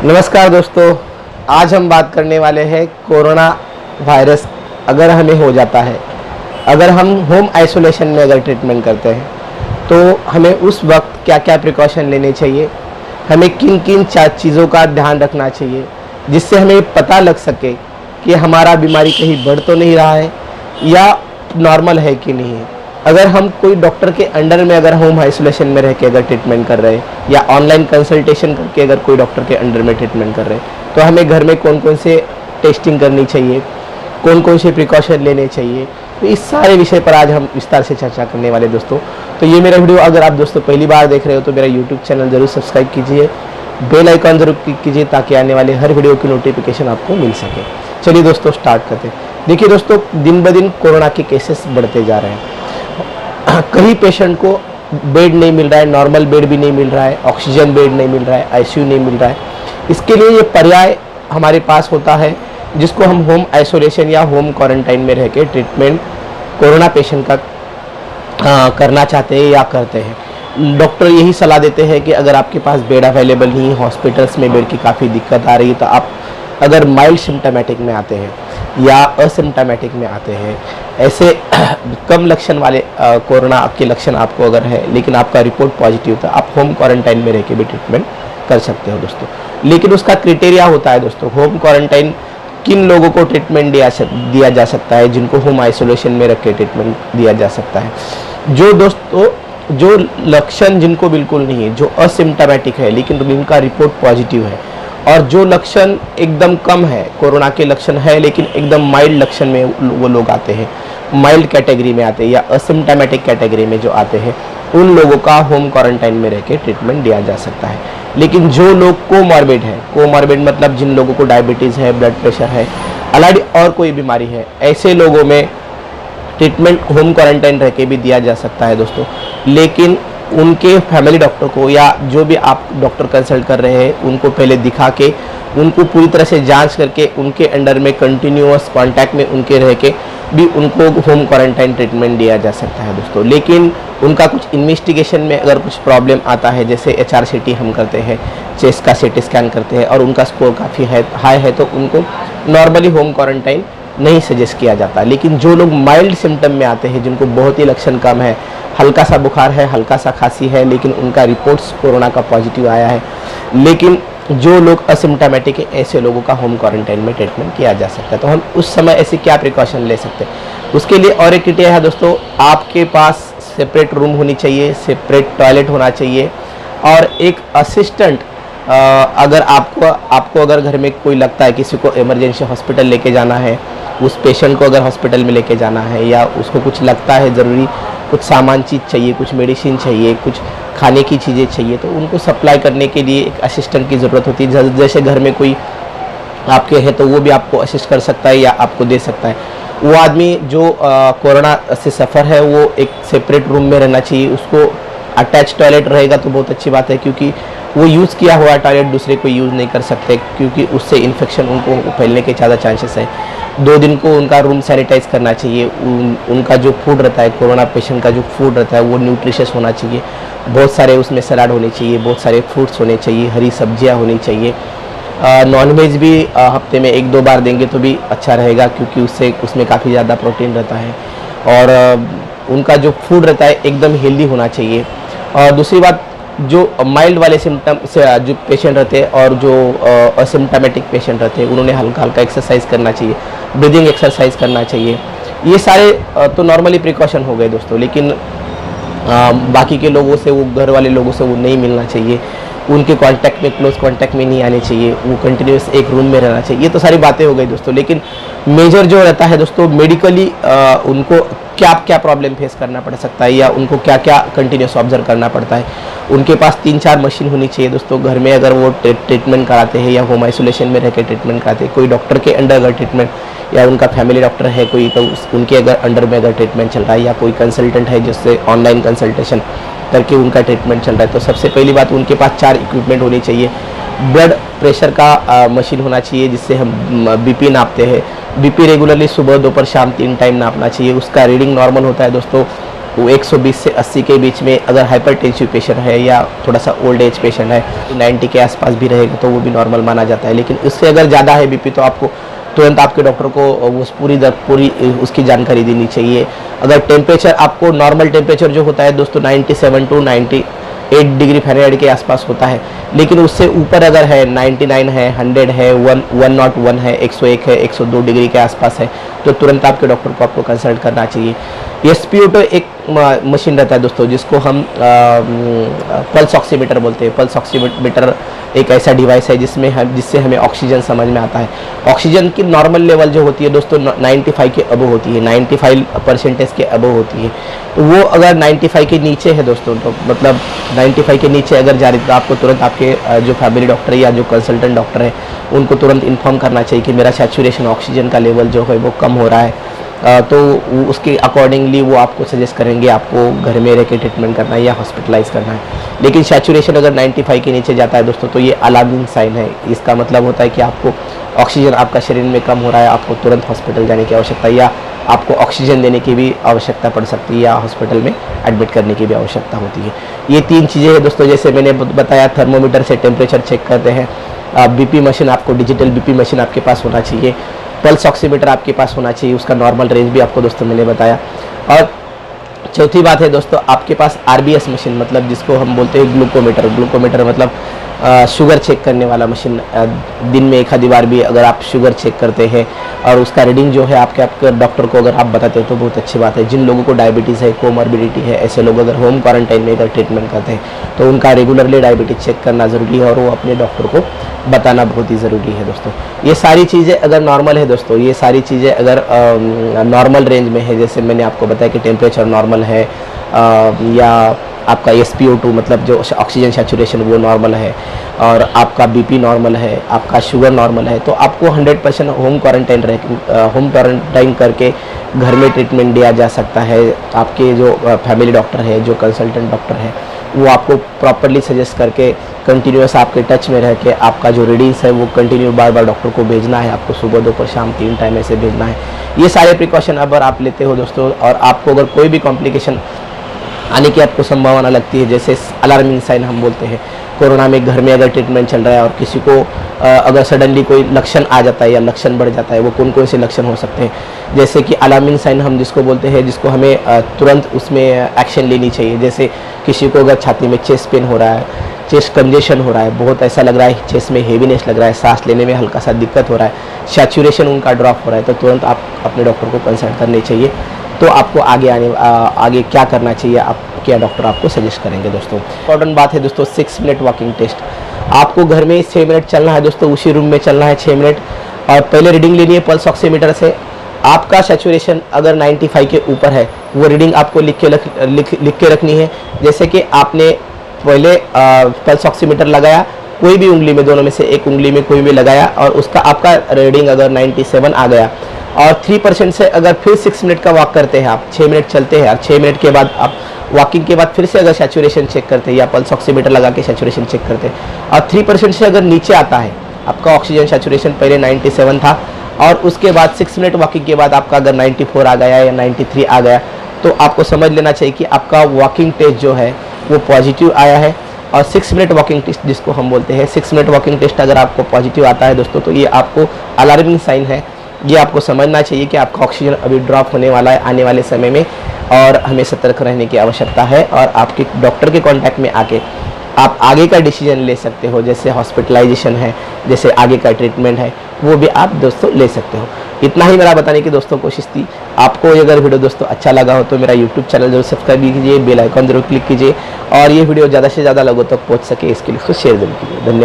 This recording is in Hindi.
नमस्कार दोस्तों, आज हम बात करने वाले हैं कोरोना वायरस अगर हमें हो जाता है, अगर हम होम आइसोलेशन में अगर ट्रीटमेंट करते हैं तो हमें उस वक्त क्या क्या प्रिकॉशन लेने चाहिए, हमें किन किन चीज़ों का ध्यान रखना चाहिए जिससे हमें पता लग सके कि हमारा बीमारी कहीं बढ़ तो नहीं रहा है या नॉर्मल है कि नहीं है। अगर हम कोई डॉक्टर के अंडर में अगर होम आइसोलेशन में रह के अगर ट्रीटमेंट कर रहे हैं या ऑनलाइन कंसल्टेशन करके अगर कोई डॉक्टर के अंडर में ट्रीटमेंट कर रहे हैं तो हमें घर में कौन कौन से टेस्टिंग करनी चाहिए, कौन कौन से प्रिकॉशन लेने चाहिए, तो इस सारे विषय पर आज हम विस्तार से चर्चा करने वाले दोस्तों। तो ये मेरा वीडियो अगर आप दोस्तों पहली बार देख रहे हो तो मेरा यूट्यूब चैनल ज़रूर सब्सक्राइब कीजिए, बेल आइकॉन ज़रूर क्लिक कीजिए ताकि आने वाले हर वीडियो की नोटिफिकेशन आपको मिल सके। चलिए दोस्तों स्टार्ट करते हैं। देखिए दोस्तों, दिन ब दिन कोरोना के केसेस बढ़ते जा रहे हैं। कई पेशेंट को बेड नहीं मिल रहा है, नॉर्मल बेड भी नहीं मिल रहा है, ऑक्सीजन बेड नहीं मिल रहा है, आईसीयू नहीं मिल रहा है। इसके लिए ये पर्याय हमारे पास होता है जिसको हम होम आइसोलेशन या होम क्वारंटाइन में रह के ट्रीटमेंट कोरोना पेशेंट का करना चाहते हैं या करते हैं। डॉक्टर यही सलाह देते हैं कि अगर आपके पास बेड अवेलेबल नहीं है, हॉस्पिटल्स में बेड की काफ़ी दिक्कत आ रही है, तो आप अगर माइल्ड सिम्टोमेटिक में आते हैं या असिम्टोमेटिक में आते हैं, ऐसे कम लक्षण वाले कोरोना के लक्षण आपको अगर है लेकिन आपका रिपोर्ट पॉजिटिव था, आप होम क्वारंटाइन में रह के भी ट्रीटमेंट कर सकते हो दोस्तों। लेकिन उसका क्राइटेरिया होता है दोस्तों, होम क्वारंटाइन किन लोगों को ट्रीटमेंट दिया जा सकता है, जिनको होम आइसोलेशन में रख के ट्रीटमेंट दिया जा सकता है। जो दोस्तों जो लक्षण जिनको बिल्कुल नहीं है, जो असिम्टोमेटिक है लेकिन जिनका रिपोर्ट पॉजिटिव है, और जो लक्षण एकदम कम है, कोरोना के लक्षण है लेकिन एकदम माइल्ड लक्षण में वो लोग आते हैं, माइल्ड कैटेगरी में आते हैं या असिम्टोमेटिक कैटेगरी में जो आते हैं, उन लोगों का होम क्वारंटाइन में रह के ट्रीटमेंट दिया जा सकता है। लेकिन जो लोग कोमॉर्बिड है, कोमॉर्बिड मतलब जिन लोगों को डायबिटीज़ है, ब्लड प्रेशर है, ऑलरेडी और कोई बीमारी है, ऐसे लोगों में ट्रीटमेंट होम क्वारंटाइन रह के भी दिया जा सकता है दोस्तों। लेकिन उनके फैमिली डॉक्टर को या जो भी आप डॉक्टर कंसल्ट कर रहे हैं उनको पहले दिखा के, उनको पूरी तरह से जांच करके, उनके अंडर में कंटिन्यूअस कांटेक्ट में उनके रह के भी उनको होम क्वारंटाइन ट्रीटमेंट दिया जा सकता है दोस्तों। लेकिन उनका कुछ इन्वेस्टिगेशन में अगर कुछ प्रॉब्लम आता है, जैसे HRCT हम करते हैं, चेस्ट का CT स्कैन करते हैं और उनका स्कोर काफ़ी हाई है तो उनको नॉर्मली होम क्वारंटाइन नहीं सजेस्ट किया जाता। लेकिन जो लोग माइल्ड सिम्टम में आते हैं, जिनको बहुत ही लक्षण कम है, हल्का सा बुखार है, हल्का सा खांसी है, लेकिन उनका रिपोर्ट्स कोरोना का पॉजिटिव आया है, लेकिन जो लोग असिम्टोमेटिक है, ऐसे लोगों का होम क्वारंटाइन में ट्रीटमेंट किया जा सकता है। तो हम उस समय ऐसे क्या प्रिकॉशन ले सकते हैं, उसके लिए और एक क्राइटेरिया है दोस्तों, आपके पास सेपरेट रूम होनी चाहिए, सेपरेट टॉयलेट होना चाहिए और एक असिस्टेंट। अगर आपको अगर घर में कोई लगता है किसी को इमरजेंसी हॉस्पिटल लेके जाना है, उस पेशेंट को अगर हॉस्पिटल में लेके जाना है या उसको कुछ लगता है ज़रूरी कुछ सामान चीज़ चाहिए, कुछ मेडिसिन चाहिए, कुछ खाने की चीज़ें चाहिए, तो उनको सप्लाई करने के लिए एक असिस्टेंट की ज़रूरत होती है। जैसे घर में कोई आपके है तो वो भी आपको असिस्ट कर सकता है या आपको दे सकता है। वो आदमी जो कोरोना से सफ़र है वो एक सेपरेट रूम में रहना चाहिए, उसको अटैच टॉयलेट रहेगा तो बहुत अच्छी बात है, क्योंकि वो यूज़ किया हुआ टॉयलेट दूसरे को यूज़ नहीं कर सकते, क्योंकि उससे इन्फेक्शन उनको फैलने के ज़्यादा चांसेस है। 2 दिन को उनका रूम सैनिटाइज करना चाहिए। उनका जो फूड रहता है, कोरोना पेशेंट का जो फूड रहता है वो न्यूट्रिशियस होना चाहिए, बहुत सारे उसमें सलाद होने चाहिए, बहुत सारे फ्रूट्स होने चाहिए, हरी सब्जियां होनी चाहिए। नॉनवेज भी हफ्ते में 1-2 बार देंगे तो भी अच्छा रहेगा, क्योंकि उसमें काफ़ी ज़्यादा प्रोटीन रहता है। और उनका जो फूड रहता है एकदम हेल्दी होना चाहिए। और दूसरी बात, जो माइल्ड वाले सिम्टम से जो पेशेंट रहते हैं और जो असिम्टोमेटिक पेशेंट रहते हैं, उन्होंने हल्का हल्का एक्सरसाइज करना चाहिए, ब्रीदिंग एक्सरसाइज करना चाहिए। ये सारे तो नॉर्मली प्रिकॉशन हो गए दोस्तों। लेकिन बाकी के लोगों से, वो घर वाले लोगों से वो नहीं मिलना चाहिए, उनके कांटेक्ट में, क्लोज कांटेक्ट में नहीं आने चाहिए, वो कंटिन्यूस एक रूम में रहना चाहिए। ये तो सारी बातें हो गई दोस्तों। लेकिन मेजर जो रहता है दोस्तों, मेडिकली उनको क्या क्या प्रॉब्लम फेस करना पड़ सकता है या उनको क्या क्या कंटिन्यूस ऑब्जर्व करना पड़ता है। उनके पास 3-4 मशीन होनी चाहिए दोस्तों घर में, अगर वो ट्रीटमेंट कराते हैं या होम आइसोलेशन में रह के ट्रीटमेंट कराते हैं। कोई डॉक्टर के अंडर अगर ट्रीटमेंट या उनका फैमिली डॉक्टर है कोई, तो उनके अगर अंडर में अगर ट्रीटमेंट चल रहा है, या कोई कंसल्टेंट है जिससे ऑनलाइन कंसल्टेशन करके उनका ट्रीटमेंट चल रहा है, तो सबसे पहली बात उनके पास 4 इक्विपमेंट होनी चाहिए। ब्लड प्रेशर का मशीन होना चाहिए जिससे हम BP नापते हैं। BP रेगुलरली सुबह, दोपहर, शाम 3 टाइम नापना चाहिए। उसका रीडिंग नॉर्मल होता है दोस्तों वो 120 से 80 के बीच में अगर हाइपरटेंसिव पेशेंट है या थोड़ा सा ओल्ड एज पेशेंट है 90 के आसपास भी रहेगा तो वो भी नॉर्मल माना जाता है। लेकिन इससे अगर ज़्यादा है बीपी तो आपको तुरंत आपके डॉक्टर को उस पूरी उसकी जानकारी देनी चाहिए। अगर टेम्परेचर आपको नॉर्मल टेम्परेचर जो होता है दोस्तों 97 टू 98 डिग्री फ़ारेनहाइट के आसपास होता है, लेकिन उससे ऊपर अगर है 99 है, 100 है, 101 है, 101 है, 102 डिग्री के आसपास है तो तुरंत आपके डॉक्टर को आपको कंसल्ट करना चाहिए। SpO2 एक मशीन रहता है दोस्तों जिसको हम पल्स ऑक्सीमीटर बोलते हैं। पल्स ऑक्सीमीटर एक ऐसा डिवाइस है जिससे हमें ऑक्सीजन समझ में आता है। ऑक्सीजन की नॉर्मल लेवल जो होती है दोस्तों 95 के अबव होती है, 95% के अबव होती है। तो वो अगर 95 के नीचे है दोस्तों तो मतलब 95 के नीचे अगर जा रही तो आपको तुरंत आपके जो फैमिली डॉक्टर है या जो कंसल्टेंट डॉक्टर है उनको तुरंत इन्फॉर्म करना चाहिए कि मेरा सैचुरेशन ऑक्सीजन का लेवल जो है वो कम हो रहा है। तो उसके अकॉर्डिंगली वो आपको सजेस्ट करेंगे आपको घर में रह के ट्रीटमेंट करना है या हॉस्पिटलाइज करना है। लेकिन सैचुरेशन अगर 95 के नीचे जाता है दोस्तों तो ये अलार्मिंग साइन है। इसका मतलब होता है कि आपको ऑक्सीजन आपका शरीर में कम हो रहा है, आपको तुरंत हॉस्पिटल जाने की आवश्यकता है या आपको ऑक्सीजन देने की भी आवश्यकता पड़ सकती है या हॉस्पिटल में एडमिट करने की भी आवश्यकता होती है। ये 3 चीज़ें हैं दोस्तों, जैसे मैंने बताया थर्मोमीटर से टेम्परेचर चेक करते हैं, BP मशीन आपको डिजिटल BP मशीन आपके पास होना चाहिए, पल्स ऑक्सीमीटर आपके पास होना चाहिए, उसका नॉर्मल रेंज भी आपको दोस्तों मैंने बताया। और चौथी बात है दोस्तों आपके पास RBS मशीन मतलब जिसको हम बोलते हैं ग्लूकोमीटर मतलब शुगर चेक करने वाला मशीन। दिन में एक आधी बार भी अगर आप शुगर चेक करते हैं और उसका रीडिंग जो है आपके डॉक्टर को अगर आप बताते हो तो बहुत अच्छी बात है। जिन लोगों को डायबिटीज़ है, कोमॉर्बिडिटी है, ऐसे लोग अगर होम क्वारंटाइन में अगर ट्रीटमेंट करते हैं तो उनका रेगुलरली डायबिटीज चेक करना ज़रूरी है और वो अपने डॉक्टर को बताना बहुत ही ज़रूरी है दोस्तों। ये सारी चीज़ें अगर नॉर्मल है दोस्तों, ये सारी चीज़ें अगर नॉर्मल रेंज में है, जैसे मैंने आपको बताया कि टेम्परेचर नॉर्मल है या आपका SpO2 मतलब जो ऑक्सीजन सैचुरेशन वो नॉर्मल है और आपका BP नॉर्मल है, आपका शुगर नॉर्मल है, तो आपको 100% होम क्वारंटाइन करके घर में ट्रीटमेंट दिया जा सकता है। आपके जो फैमिली डॉक्टर है, जो कंसल्टेंट डॉक्टर है, वो आपको प्रॉपरली सजेस्ट करके कंटिन्यूस आपके टच में रह के आपका जो रीडिंग्स है वो कंटिन्यू बार बार डॉक्टर को भेजना है, आपको सुबह दोपहर शाम 3 टाइम ऐसे भेजना है। ये सारे प्रिकॉशन अगर आप लेते हो दोस्तों और आपको अगर कोई भी कॉम्प्लिकेशन आने की आपको संभावना लगती है, जैसे अलार्मिंग साइन हम बोलते हैं, कोरोना में घर में अगर ट्रीटमेंट चल रहा है और किसी को अगर सडनली कोई लक्षण आ जाता है या लक्षण बढ़ जाता है, वो कौन कौन से लक्षण हो सकते हैं, जैसे कि अलार्मिंग साइन हम जिसको बोलते हैं, जिसको हमें तुरंत उसमें एक्शन लेनी चाहिए। जैसे किसी को अगर छाती में चेस्ट पेन हो रहा है, चेस्ट कंजेशन हो रहा है, बहुत ऐसा लग रहा है, चेस्ट में हेवीनेस लग रहा है, सांस लेने में हल्का सा दिक्कत हो रहा है, सैचुरेशन उनका ड्रॉप हो रहा है, तो तुरंत आप अपने डॉक्टर को कंसल्ट करनी चाहिए। तो आपको आगे क्या करना चाहिए, आप क्या डॉक्टर आपको सजेस्ट करेंगे दोस्तों। इंपॉर्टेंट बात है दोस्तों 6 मिनट वॉकिंग टेस्ट। आपको घर में 6 मिनट चलना है दोस्तों, उसी रूम में चलना है 6 मिनट और पहले रीडिंग लेनी है पल्स ऑक्सीमीटर से। आपका सैचुरेशन अगर 95 के ऊपर है वो रीडिंग आपको लिख के रखनी है। जैसे कि आपने पहले पल्स ऑक्सीमीटर लगाया, कोई भी उंगली में, दोनों में से एक उंगली में कोई भी लगाया और उसका आपका रीडिंग अगर 97 आ गया और 3% से अगर फिर 6 मिनट का वॉक करते हैं, आप 6 मिनट चलते हैं और 6 मिनट के बाद आप वॉकिंग के बाद फिर से अगर सैचुरेशन चेक करते हैं या पल्स ऑक्सीमीटर लगा के सैचुरेशन चेक करते हैं और 3% से अगर नीचे आता है आपका ऑक्सीजन सैचुरेशन, पहले 97 था और उसके बाद 6 मिनट वॉकिंग के बाद आपका अगर 94 आ गया या 93 आ गया, तो आपको समझ लेना चाहिए कि आपका वॉकिंग टेस्ट जो है वो पॉजिटिव आया है। और 6 मिनट वॉकिंग टेस्ट जिसको हम बोलते हैं, 6 मिनट वॉकिंग टेस्ट अगर आपको पॉजिटिव आता है दोस्तों तो ये आपको अलार्मिंग साइन है। ये आपको समझना चाहिए कि आपका ऑक्सीजन अभी ड्रॉप होने वाला है आने वाले समय में और हमें सतर्क रहने की आवश्यकता है और आपके डॉक्टर के कांटेक्ट में आके आप आगे का डिसीजन ले सकते हो, जैसे हॉस्पिटलाइजेशन है, जैसे आगे का ट्रीटमेंट है, वो भी आप दोस्तों ले सकते हो। इतना ही मेरा बताने की दोस्तों कोशिश थी। आपको अगर वीडियो दोस्तों अच्छा लगा हो तो मेरा यूट्यूब चैनल जरूर सब्सक्राइब कीजिए, बेल आइकन जरूर क्लिक कीजिए और ये वीडियो ज़्यादा से ज़्यादा लोगों तक पहुँच सके इसके लिए शेयर जरूर कीजिए। धन्यवाद।